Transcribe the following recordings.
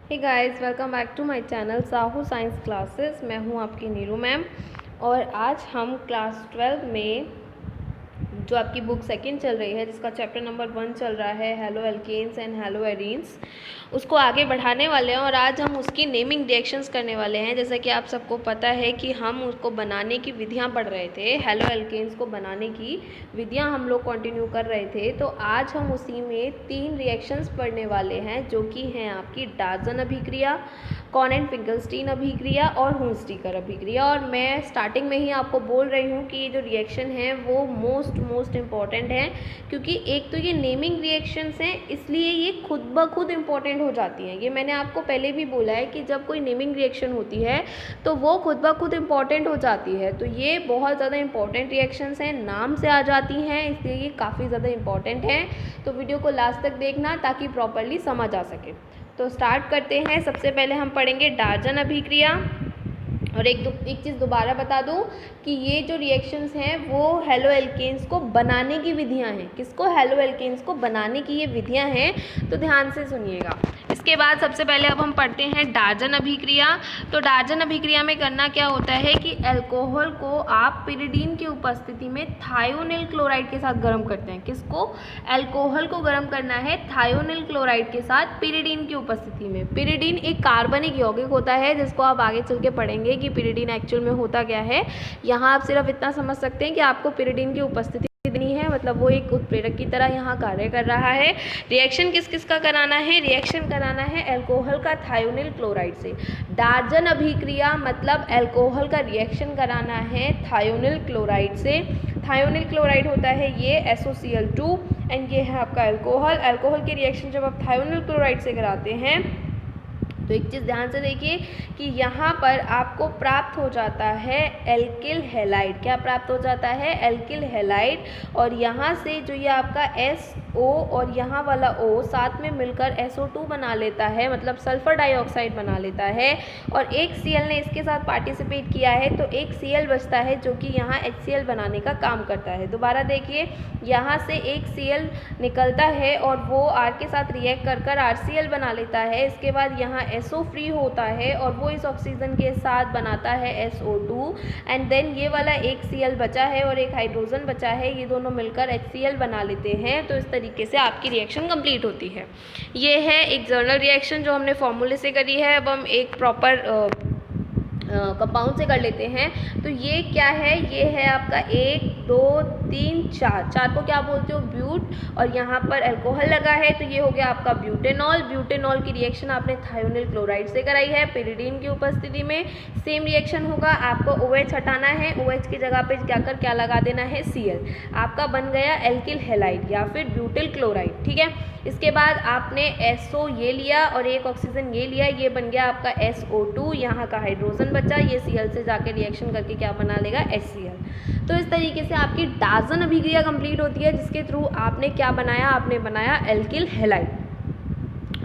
Hey guys, welcome back to my channel Sahu science classes. मैं हूं आपकी नीरू मैम और आज हम क्लास 12 में जो आपकी बुक सेकंड चल रही है, जिसका चैप्टर नंबर 1 चल रहा है haloalkanes and haloarenes, उसको आगे बढ़ाने वाले हैं। और आज हम उसकी नेमिंग रिएक्शंस करने वाले हैं। जैसा कि आप सबको पता है कि हम उसको बनाने की विधियां पढ़ रहे थे, हेलो एल्केन्स को बनाने की विधियां हम लोग कंटिन्यू कर रहे थे। तो आज हम उसी में 3 रिएक्शंस पढ़ने वाले हैं, जो कि हैं आपकी डाल्टन अभिक्रिया, कॉनेट फिंकलस्टीन अभिक्रिया और हुंस्टीकर अभिक्रिया। और मैं स्टार्टिंग में ही आपको बोल रही हूँ कि ये जो रिएक्शन है वो मोस्ट इम्पॉर्टेंट है, क्योंकि एक तो ये नेमिंग रिएक्शंस हैं, इसलिए ये खुद ब खुद इम्पॉर्टेंट हो जाती हैं। ये मैंने आपको पहले भी बोला है कि जब कोई नेमिंग रिएक्शन होती है तो वो खुद ब खुद इम्पॉर्टेंट हो जाती है। तो ये बहुत ज़्यादा इम्पॉर्टेंट रिएक्शंस हैं, नाम से आ जाती हैं, इसलिए ये काफ़ी ज़्यादा इम्पॉर्टेंट हैं। तो वीडियो को लास्ट तक देखना ताकि प्रॉपरली समझ आ सके। तो स्टार्ट करते हैं। सबसे पहले हम पढ़ेंगे डाल्टन अभिक्रिया। और एक चीज़ दोबारा बता दूं कि ये जो रिएक्शंस हैं वो हेलो एल्केन्स को बनाने की विधियां हैं। किसको? हेलो एल्केन्स को बनाने की ये विधियां हैं, तो ध्यान से सुनिएगा। इसके बाद सबसे पहले अब हम पढ़ते हैं डाल्टन अभिक्रिया। तो डाल्टन अभिक्रिया में करना क्या होता है कि अल्कोहल को आप पिरिडीन की उपस्थिति में थायोनिल क्लोराइड के साथ गर्म करते हैं। किसको? अल्कोहल को गर्म करना है थायोनिल क्लोराइड के साथ पिरिडीन की उपस्थिति में। पिरिडीन एक कार्बनिक यौगिक होता है, जिसको आप आगे चल के पढ़ेंगे कि पिरिडीन एक्चुअल में होता क्या है। यहाँ आप सिर्फ इतना समझ सकते हैं कि आपको पिरिडीन की उपस्थिति देनी है, मतलब वो एक उत्प्रेरक की तरह यहाँ कार्य कर रहा है। रिएक्शन किस किस का कराना है? रिएक्शन कराना है अल्कोहल का थायोनिल क्लोराइड से। डाल्टन अभिक्रिया मतलब अल्कोहल का रिएक्शन कराना है थायोनिल क्लोराइड से। थायोनिल क्लोराइड होता है ये SOCl2 एंड ये है आपका अल्कोहल। अल्कोहल के रिएक्शन जब आप थायोनिल क्लोराइड से कराते हैं तो एक चीज़ ध्यान से देखिए कि यहाँ पर आपको प्राप्त हो जाता है एल्किल हैलाइड। क्या प्राप्त हो जाता है? Alkyl halide. और यहाँ से जो ये आपका SO और यहाँ वाला O साथ में मिलकर SO2 बना लेता है, मतलब सल्फर डाइऑक्साइड बना लेता है। और एक Cl ने इसके साथ पार्टिसिपेट किया है, तो एक Cl बचता है जो कि यहाँ HCl बनाने का काम करता है। दोबारा देखिए, यहाँ से एक Cl निकलता है और वो R के साथ रिएक्ट कर RCl बना लेता है। इसके बाद यहाँ SO फ्री होता है और वो इस ऑक्सीजन के साथ बनाता है SO2 एंड देन ये वाला एक Cl बचा है और एक हाइड्रोजन बचा है, ये दोनों मिलकर HCl बना लेते हैं। तो इस तरीके से आपकी रिएक्शन कंप्लीट होती है। ये है एक जनरल रिएक्शन जो हमने फॉर्मूले से करी है। अब हम एक प्रॉपर कंपाउंड से कर लेते हैं। तो ये क्या है? ये है आपका 1 2 3 4 को क्या बोलते हो? ब्यूट। और यहाँ पर अल्कोहल लगा है, तो ये हो गया आपका ब्यूटेनॉल। ब्यूटेनॉल की रिएक्शन आपने थायोनिल क्लोराइड से कराई है पिरिडीन की उपस्थिति में। सेम रिएक्शन होगा, आपको OH हटाना है, OH की जगह पे जाकर क्या लगा देना है? Cl। आपका बन गया एल्किल हैलाइड या फिर ब्यूटिल क्लोराइड। ठीक है। इसके बाद आपने SO ये लिया और एक ऑक्सीजन ये लिया, ये बन गया आपका SO2। यहाँ का हाइड्रोजन बचा, ये Cl से जाके रिएक्शन करके क्या बना लेगा? HCl। तो इस तरीके से आपकी डाल्टन अभिक्रिया कंप्लीट होती है, जिसके थ्रू आपने क्या बनाया? आपने बनाया एल्किल हैलाइड।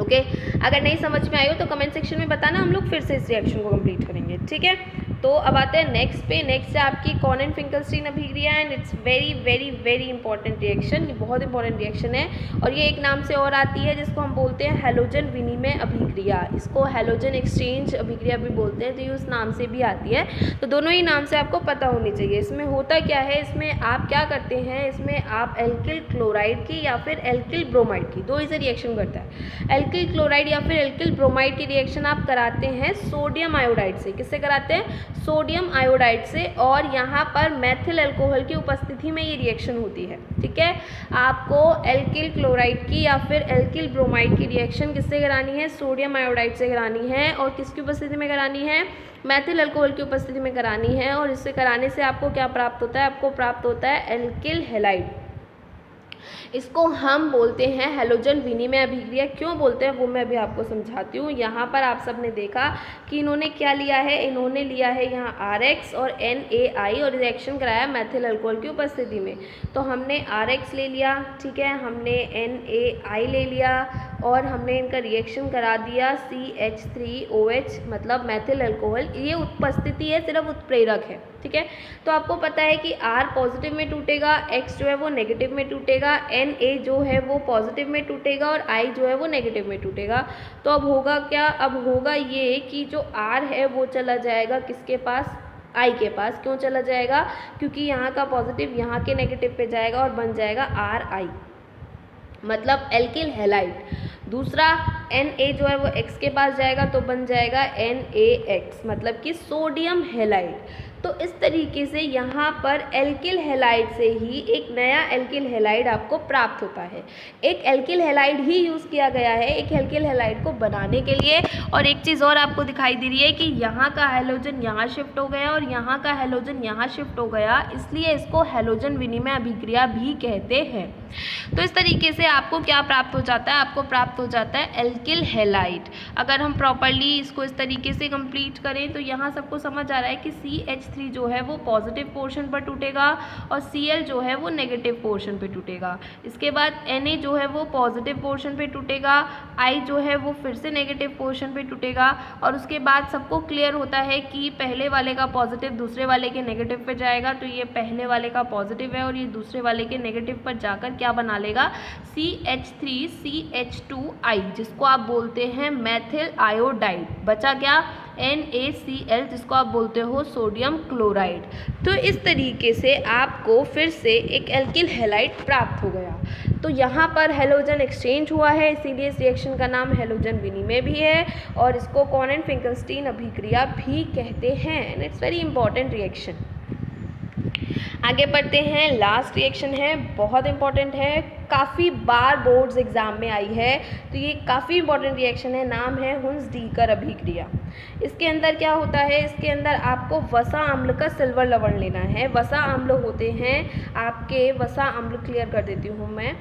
ओके। अगर नहीं समझ में आई हो तो कमेंट सेक्शन में बताना, हम लोग फिर से इस रिएक्शन को कंप्लीट करेंगे। ठीक है। तो अब आते हैं नेक्स्ट पे। नेक्स्ट है आपकी कॉनेट फिंकलस्टीन अभिक्रिया and it's very important reaction. ये बहुत इंपॉर्टेंट रिएक्शन है और ये एक नाम से और आती है, जिसको हम बोलते हैं हैलोजन विनिमय अभिक्रिया। इसको हैलोजन एक्सचेंज अभिक्रिया भी बोलते हैं, तो ये उस नाम से भी आती है। तो दोनों ही नाम से आपको पता होनी चाहिए। इसमें होता क्या है? इसमें आप क्या करते हैं? इसमें आप एल्किल क्लोराइड की या फिर एल्किल ब्रोमाइड की, दो ही से रिएक्शन करता है। एल्किल क्लोराइड या फिर एल्किल ब्रोमाइड की रिएक्शन आप कराते हैं सोडियम आयोडाइड से। किससे कराते हैं? सोडियम आयोडाइड से। और यहाँ पर मेथिल अल्कोहल की उपस्थिति में ये रिएक्शन होती है। ठीक है। आपको एल्किल क्लोराइड की या फिर एल्किल ब्रोमाइड की रिएक्शन किससे करानी है? सोडियम आयोडाइड से करानी है। और किसकी उपस्थिति में करानी है? मेथिल अल्कोहल की उपस्थिति में करानी है। और इससे कराने से आपको क्या प्राप्त होता है? आपको प्राप्त होता है एल्किल हैलाइड। इसको हम बोलते हैं हैलोजन विनिमय अभिक्रिया। क्यों बोलते हैं वो मैं अभी आपको समझाती हूँ। यहाँ पर आप सब ने देखा कि इन्होंने क्या लिया है? इन्होंने लिया है यहाँ RX और NaI और रिएक्शन कराया मेथिल अल्कोहल की उपस्थिति में। तो हमने RX ले लिया, ठीक है, हमने NaI ले लिया और हमने इनका रिएक्शन करा दिया CH3OH, मतलब मेथिल अल्कोहल। ये उपस्थिति है, सिर्फ उत्प्रेरक है। ठीक है। तो आपको पता है कि R पॉजिटिव में टूटेगा, X जो है वो नेगेटिव में टूटेगा, Na जो है वो पॉजिटिव में टूटेगा और I जो है वो नेगेटिव में टूटेगा। तो अब होगा क्या, अब होगा ये कि जो R है वो चला जाएगा किसके पास, I के पास। क्यों चला जाएगा, क्योंकि यहाँ का पॉजिटिव यहाँ के नेगेटिव पे जाएगा और बन जाएगा RI, मतलब एल्किल हैलाइड। दूसरा Na जो है वो X के पास जाएगा तो बन जाएगा NaX, मतलब कि सोडियम हैलाइड। तो इस तरीके से यहाँ पर एल्किल हैलाइड से ही एक नया एल्किल हैलाइड आपको प्राप्त होता है। एक एल्किल हैलाइड ही यूज़ किया गया है एक एल्किल हैलाइड को बनाने के लिए। और एक चीज़ और आपको दिखाई दे रही है कि यहाँ का हैलोजन यहाँ शिफ्ट हो गया और यहाँ का हैलोजन यहाँ शिफ्ट हो गया, इसलिए इसको हैलोजन विनिमय अभिक्रिया भी कहते हैं। तो इस तरीके से आपको क्या प्राप्त हो जाता है, आपको प्राप्त हो जाता है एल्किल हैलाइड। अगर हम प्रॉपरली इसको इस तरीके से कंप्लीट करें तो यहाँ सबको समझ आ रहा है कि CH3 जो है वो पॉजिटिव पोर्शन पर टूटेगा और Cl जो है वो नेगेटिव पोर्शन पे टूटेगा। इसके बाद Na जो है वो पॉजिटिव पोर्शन पे टूटेगा, I जो है वो फिर से नेगेटिव पोर्शन पे टूटेगा। और उसके बाद सबको क्लियर होता है कि पहले वाले का पॉजिटिव दूसरे वाले के नेगेटिव पे जाएगा, तो ये पहले वाले का पॉजिटिव है और ये दूसरे वाले के नेगेटिव पर जाकर क्या बना लेगा, CH3CH2I, जिसको आप बोलते हैं मेथिल आयोडाइड। बचा क्या, NaCl, जिसको आप बोलते हो सोडियम क्लोराइड। तो इस तरीके से आपको फिर से एक एल्किल हैलाइड प्राप्त हो गया। तो यहाँ पर हैलोजन एक्सचेंज हुआ है, इसीलिए इस रिएक्शन का नाम हैलोजन विनिमय भी है और इसको कॉनन फिंकलस्टीन अभिक्रिया भी कहते हैं। And it's very important reaction. आगे बढ़ते हैं, लास्ट रिएक्शन है, बहुत इंपॉर्टेंट है, काफ़ी बार बोर्ड्स एग्जाम में आई है, तो ये काफ़ी इंपॉर्टेंट रिएक्शन है। नाम है हुंस-डीकर अभिक्रिया। इसके अंदर क्या होता है, इसके अंदर आपको वसा अम्ल का सिल्वर लवण लेना है। वसा अम्ल होते हैं आपके, वसा अम्ल क्लियर कर देती हूँ मैं,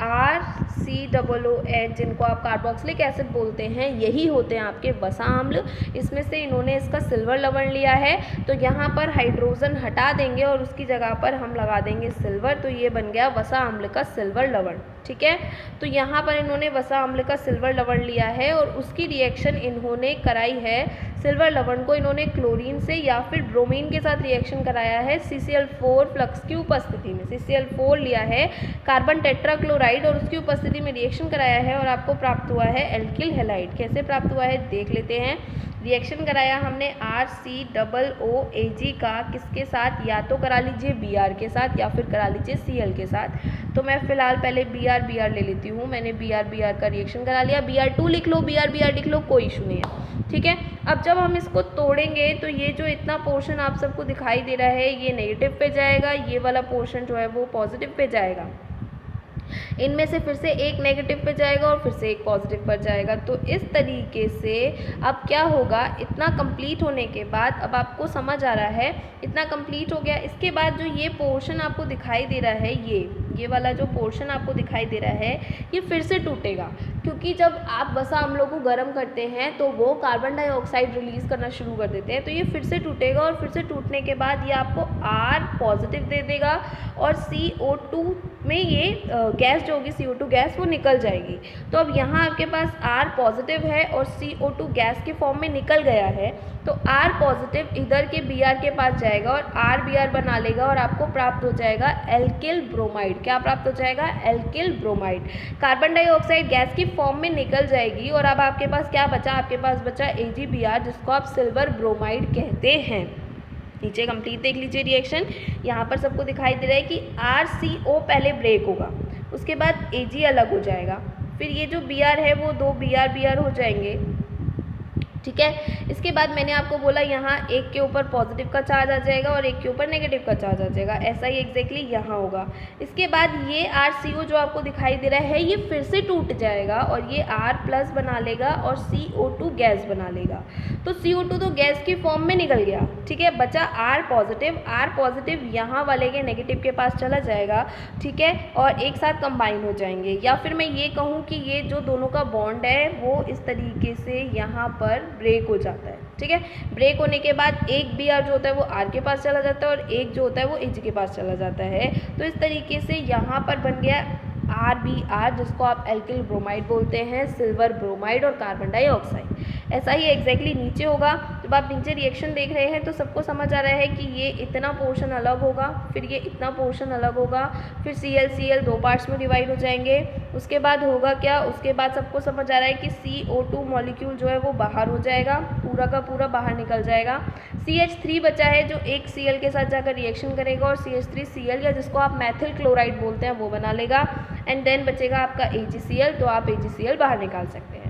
RCOOH, जिनको आप कार्बोक्सिलिक एसिड बोलते हैं, यही होते हैं आपके वसा अम्ल। इसमें से इन्होंने इसका सिल्वर लवण लिया है, तो यहाँ पर हाइड्रोजन हटा देंगे और उसकी जगह पर हम लगा देंगे सिल्वर, तो ये बन गया वसा अम्ल का सिल्वर लवण। ठीक है, तो यहाँ पर इन्होंने वसा अम्ल का सिल्वर लवण लिया है और उसकी रिएक्शन इन्होंने कराई है, सिल्वर लवण को इन्होंने क्लोरीन से या फिर ब्रोमीन के साथ रिएक्शन कराया है CCl4 फ्लक्स की उपस्थिति में। CCl4 लिया है, कार्बन टेट्राक्लोराइड, और उसकी उपस्थिति में रिएक्शन कराया है और आपको प्राप्त हुआ है एल्किल हैलाइड। कैसे प्राप्त हुआ है देख लेते हैं। रिएक्शन कराया हमने RCOOAG का किसके साथ, या तो करा लीजिए Br के साथ या फिर करा लीजिए Cl के साथ। तो मैं फ़िलहाल पहले Br ले लेती हूँ। मैंने Br का रिएक्शन करा लिया। Br2 लिख लो, Br लिख लो, कोई इशू नहीं है। ठीक है, अब जब हम इसको तोड़ेंगे तो ये जो इतना पोर्शन आप सबको दिखाई दे रहा है ये नेगेटिव पे जाएगा, ये वाला पोर्शन जो है वो पॉजिटिव पे जाएगा। इनमें से फिर से एक नेगेटिव पे जाएगा और फिर से एक पॉजिटिव पर जाएगा। तो इस तरीके से अब क्या होगा, इतना कंप्लीट होने के बाद अब आपको समझ आ रहा है, इतना कंप्लीट हो गया। इसके बाद जो ये पोर्शन आपको दिखाई दे रहा है, ये वाला जो पोर्शन आपको दिखाई दे रहा है, ये फिर से टूटेगा, क्योंकि जब आप वसा अम्लों को गर्म करते हैं तो वो कार्बन डाइऑक्साइड रिलीज़ करना शुरू कर देते हैं। तो ये फिर से टूटेगा और फिर से टूटने के बाद ये आपको R पॉजिटिव दे देगा और CO2 में ये गैस जो होगी CO2 गैस वो निकल जाएगी। तो अब यहाँ आपके पास R पॉजिटिव है और CO2 गैस के फॉर्म में निकल गया है, तो R पॉजिटिव इधर के Br के पास जाएगा और RBr बना लेगा और आपको प्राप्त हो जाएगा एल्किल ब्रोमाइड। क्या प्राप्त हो जाएगा, alkyl bromide. Carbon dioxide gas की फॉर्म में निकल जाएगी और अब आपके पास क्या बचा, आपके पास बचा AgBr, जिसको आप सिल्वर ब्रोमाइड कहते हैं। नीचे कंप्लीट देख लीजिए रिएक्शन। यहाँ पर सबको दिखाई दे रहा है कि RCO पहले ब्रेक होगा, उसके बाद Ag अलग हो जाएगा, फिर ये जो Br है वो दो Br हो जाएंगे। ठीक है, इसके बाद मैंने आपको बोला यहाँ एक के ऊपर पॉजिटिव का चार्ज आ जाएगा और एक के ऊपर नेगेटिव का चार्ज आ जाएगा, ऐसा ही एग्जैक्टली यहाँ होगा। इसके बाद ये RCO जो आपको दिखाई दे रहा है ये फिर से टूट जाएगा और ये R+ बना लेगा और CO2 गैस बना लेगा। तो CO2 तो गैस की फॉर्म में निकल गया, ठीक है, बचा R पॉजिटिव यहाँ वाले के नेगेटिव के पास चला जाएगा, ठीक है, और एक साथ कंबाइन हो जाएंगे। या फिर मैं ये कहूँ कि ये जो दोनों का बॉन्ड है वो इस तरीके से यहाँ पर ब्रेक हो जाता है। ठीक है, ब्रेक होने के बाद एक Br जो होता है वो R के पास चला जाता है और एक जो होता है वो Ag के पास चला जाता है। तो इस तरीके से यहाँ पर बन गया RBR, जिसको आप एल्किल ब्रोमाइड बोलते हैं, सिल्वर ब्रोमाइड और कार्बन डाइऑक्साइड। ऐसा ही एग्जैक्टली नीचे होगा। जब आप नीचे रिएक्शन देख रहे हैं तो सबको समझ आ रहा है कि ये इतना पोर्शन अलग होगा, फिर ये इतना पोर्शन अलग होगा, फिर ClCl 2 पार्ट्स में डिवाइड हो जाएंगे। उसके बाद होगा क्या, उसके बाद सबको समझ आ रहा है कि CO2 मॉलिक्यूल जो है वो बाहर हो जाएगा, पूरा का पूरा बाहर निकल जाएगा। CH3 बचा है जो एक Cl के साथ जाकर रिएक्शन करेगा और CH3Cl, या जिसको आप मैथिल क्लोराइड बोलते हैं, वो बना लेगा। एंड देन बचेगा आपका AgCl, तो आप AgCl बाहर निकाल सकते हैं।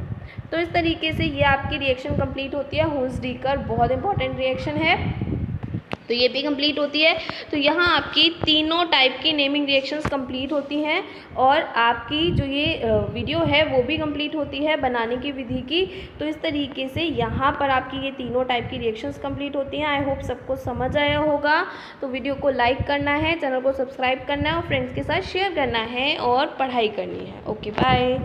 तो इस तरीके से ये आपकी रिएक्शन कंप्लीट होती है। हुंस-डीकर बहुत इंपॉर्टेंट रिएक्शन है, तो ये भी कंप्लीट होती है। तो यहाँ आपकी तीनों टाइप की नेमिंग रिएक्शंस कंप्लीट होती हैं और आपकी जो ये वीडियो है वो भी कंप्लीट होती है बनाने की विधि की। तो इस तरीके से यहाँ पर आपकी ये तीनों टाइप की रिएक्शंस कंप्लीट होती हैं। आई होप सबको समझ आया होगा। तो वीडियो को लाइक करना है, चैनल को सब्सक्राइब करना है और फ्रेंड्स के साथ शेयर करना है और पढ़ाई करनी है। Okay, bye.